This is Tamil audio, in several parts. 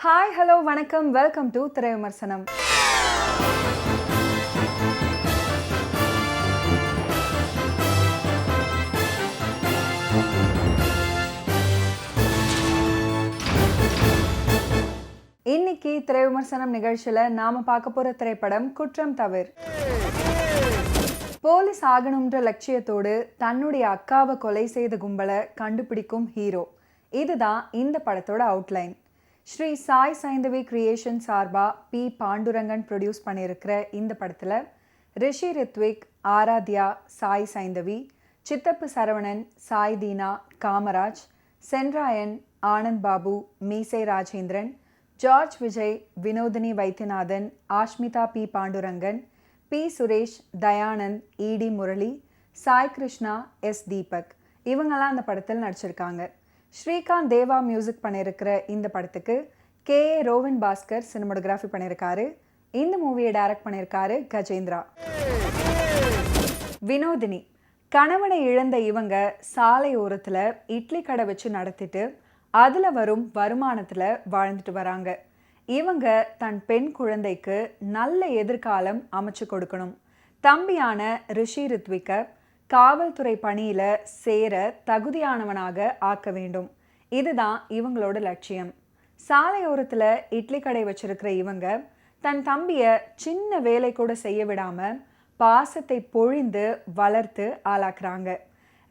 ஹாய் ஹலோ வணக்கம், வெல்கம் டு திரை விமர்சனம். இன்னைக்கு திரை விமர்சனம் நிகழ்ச்சியில நாம பார்க்க போற திரைப்படம் குற்றம் தவிர். போலீஸ் ஆகணும்ன்ற லட்சியத்தோடு தன்னுடைய அக்காவை கொலை செய்த கும்பலை கண்டுபிடிக்கும் ஹீரோ. இதுதான் இந்த படத்தோட அவுட்லைன். ஸ்ரீ சாய் சைந்தவி கிரியேஷன் சார்பா பி பாண்டுரங்கன் ப்ரொடியூஸ் பண்ணியிருக்கிற இந்த படத்தில் ரிஷி ரித்விக், ஆராத்யா, சாய் சைந்தவி, சித்தப்பு Saravanan, Sai Dheena, Kamaraj, Sendrayan, Anand Babu, Meesai Rajendran, George Vijay, Vinodhini Vaidyanathan, Ashmitha P Pandurangan, P Suresh, Dayanand, இடி முரளி, சாய் கிருஷ்ணா, எஸ் தீபக் இவங்கெல்லாம் அந்த படத்தில் நடிச்சிருக்காங்க. ஸ்ரீகாந்த் தேவா மியூசிக் பண்ணியிருக்கிற இந்த படத்துக்கு கே.ஏ. ரோவின் பாஸ்கர் சினிமோட்டோகிராஃபி பண்ணியிருக்காரு. இந்த மூவியை டைரக்ட் பண்ணியிருக்காரு கஜேந்திரா. வினோதினி, கணவனை இழந்த இவங்க சாலை ஓரத்தில் இட்லி கடை வச்சு நடத்திட்டு அதில் வரும் வருமானத்தில் வாழ்ந்துட்டு வராங்க. இவங்க தன் பெண் குழந்தைக்கு நல்ல எதிர்காலம் அமைச்சு கொடுக்கணும். தம்பியான ரிஷி ரித்விக்கை காவல்துறை பணியில் சேர தகுதியானவனாக ஆக்க வேண்டும். இதுதான் இவங்களோட லட்சியம். சாலையோரத்தில் இட்லி கடை வச்சிருக்கிற இவங்க தன் தம்பியை சின்ன வேலை கூட செய்ய விடாமல் பாசத்தை பொழிந்து வளர்த்து ஆளாக்குறாங்க.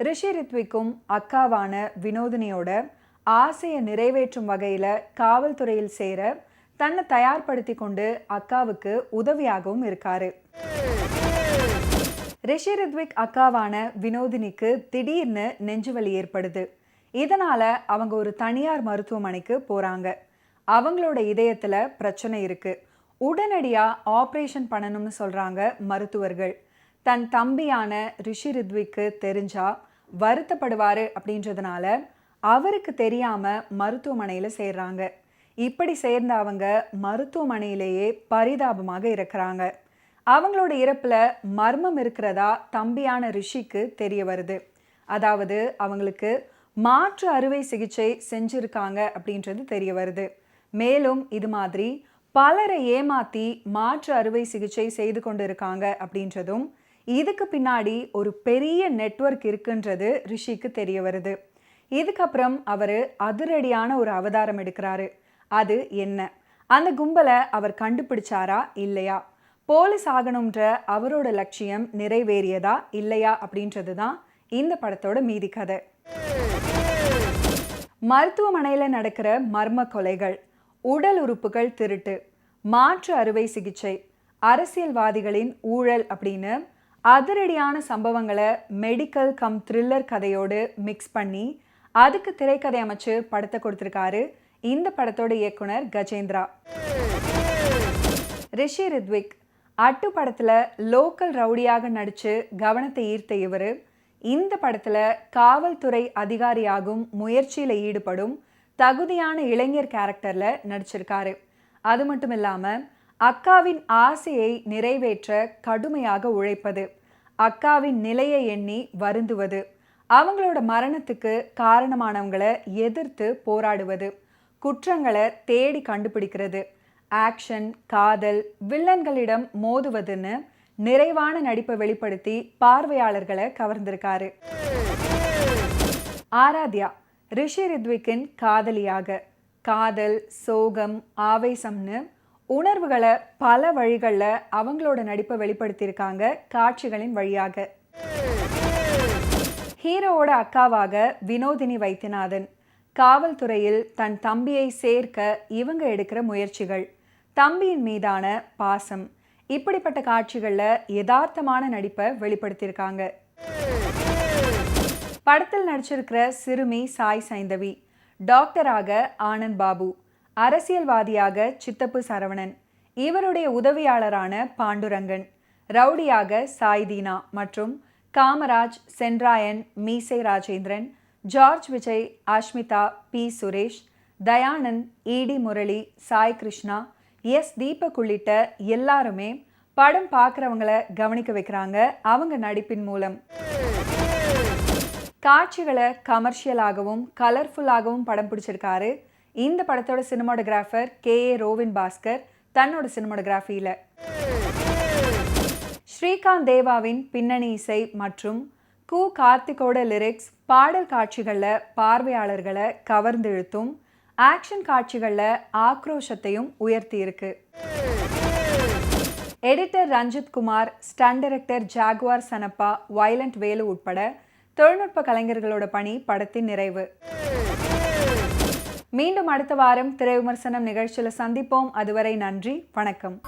ரிஷி ரித்விக்கும் அக்காவான வினோதினியோட ஆசையை நிறைவேற்றும் வகையில் காவல்துறையில் சேர தன்னை தயார்படுத்தி கொண்டு அக்காவுக்கு உதவியாகவும் இருக்காரு. ரிஷி ரித்விக் அக்காவான வினோதினிக்கு திடீர்னு நெஞ்சுவலி ஏற்படுது. இதனால அவங்க ஒரு தனியார் மருத்துவமனைக்கு போறாங்க. அவங்களோட இதயத்துல பிரச்சனை இருக்கு. உடனடியா ஆப்ரேஷன் பண்ணணும்னு சொல்றாங்க மருத்துவர்கள். தன் தம்பியான ரிஷி ரித்விக்கு தெரிஞ்சா வருத்தப்படுவாரு அப்படின்றதுனால அவருக்கு தெரியாம மருத்துவமனையில சேர்றாங்க. இப்படி சேர்ந்த அவங்க மருத்துவமனையிலேயே பரிதாபமாக இருக்கிறாங்க. அவங்களோட இறப்புல மர்மம் இருக்கிறதா தம்பியான ரிஷிக்கு தெரிய வருது. அதாவது அவங்களுக்கு மாற்று அறுவை சிகிச்சை செஞ்சிருக்காங்க அப்படின்றது தெரிய வருது. மேலும் இது மாதிரி பலரை ஏமாத்தி மாற்று அறுவை சிகிச்சை செய்து கொண்டு இருக்காங்க அப்படின்றதும் இதுக்கு பின்னாடி ஒரு பெரிய நெட்வொர்க் இருக்குன்றது ரிஷிக்கு தெரிய வருது. இதுக்கப்புறம் அவர் அதிரடியான ஒரு அவதாரம் எடுக்கிறாரு. அது என்ன? அந்த கும்பலை அவர் கண்டுபிடிச்சாரா இல்லையா? போலீஸ் ஆகணும்ன்ற அவரோட லட்சியம் நிறைவேறியதா இல்லையா அப்படின்றது தான் இந்த படத்தோட மீதி கதை. மருத்துவமனையில் நடக்கிற மர்ம கொலைகள், உடல் உறுப்புகள் திருட்டு, மாற்று அறுவை சிகிச்சை, அரசியல்வாதிகளின் ஊழல் அப்படின்னு அதிரடியான சம்பவங்களை மெடிக்கல் கம் த்ரில்லர் கதையோடு மிக்ஸ் பண்ணி அதுக்கு திரைக்கதை அமைச்சு படத்தை கொடுத்திருக்காரு இந்த படத்தோட இயக்குனர் கஜேந்திரா. ரிஷி ரித்விக் அட்டு படத்தில் லோக்கல் ரவுடியாக நடித்து கவனத்தை ஈர்த்த இவர் இந்த படத்தில் காவல்துறை அதிகாரியாகும் முயற்சியில் ஈடுபடும் தகுதியான இளைஞர் கேரக்டரில் நடிச்சிருக்காரு. அது மட்டும் இல்லாமல் அக்காவின் ஆசையை நிறைவேற்ற கடுமையாக உழைப்பது, அக்காவின் நிலையை எண்ணி வருந்துவது, அவங்களோட மரணத்துக்கு காரணமானவங்களை எதிர்த்து போராடுவது, குற்றங்களை தேடி கண்டுபிடிக்கிறது, ஆக்ஷன், காதல், வில்லன்களிடம் மோதுவதுன்னு நிறைவான நடிப்பை வெளிப்படுத்தி பார்வையாளர்களை கவர்ந்திருக்காரு. ஆராத்யா ரிஷி ரித்விக்கின் காதலியாக காதல், சோகம், ஆவேசம்னு உணர்வுகளை பல வழிகளில் அவங்களோட நடிப்பை வெளிப்படுத்தியிருக்காங்க காட்சிகளின் வழியாக. ஹீரோவோட அக்காவாக வினோதினி வைத்தியநாதன், காவல்துறையில் தன் தம்பியை சேர்க்க இவங்க எடுக்கிற முயற்சிகள், தம்பியின் மீதான பாசம், இப்படிப்பட்ட காட்சிகளில் யதார்த்தமான நடிப்பை வெளிப்படுத்தியிருக்காங்க. படத்தில் நடிச்சிருக்கிற சிறுமி சாய் சைந்தவி, டாக்டராக ஆனந்த் பாபு, அரசியல்வாதியாக சித்தப்பு சரவணன், இவருடைய உதவியாளரான பாண்டுரங்கன், ரவுடியாக சாய் தீனா மற்றும் காமராஜ், சென்ராயன், மீசை ராஜேந்திரன், ஜார்ஜ் விஜய், ஆஷ்மிதா, பி சுரேஷ், தயானந்த், இடி முரளி, சாய் கிருஷ்ணா, எஸ் தீபக் உள்ளிட்ட எல்லாருமே படம் பார்க்குறவங்களை கவனிக்க வைக்கிறாங்க அவங்க நடிப்பின் மூலம். காட்சிகளை கமர்ஷியலாகவும் கலர்ஃபுல்லாகவும் படம் பிடிச்சிருக்காரு இந்த படத்தோட சினிமாட்டோகிராஃபர் K.A. ரோவின் பாஸ்கர் தன்னோட சினிமாட்டோகிராஃபியில். ஸ்ரீகாந்த் தேவாவின் பின்னணி இசை மற்றும் கார்த்திகோட லிரிக்ஸ் பாடல் காட்சிகளில் பார்வையாளர்களை கவர்ந்து இழுத்தும் ஆக்ஷன் காட்சிகளில் ஆக்ரோஷத்தையும் உயர்த்தி இருக்கு. Editor Ranjith Kumar, stunt director Jaguar Sanappa, violent Velu உட்பட தொழில்நுட்ப கலைஞர்களோட பணி படத்தின் நிறைவு. மீண்டும் அடுத்த வாரம் திரை விமர்சனம் நிகழ்ச்சியில் சந்திப்போம். அதுவரை நன்றி, வணக்கம்.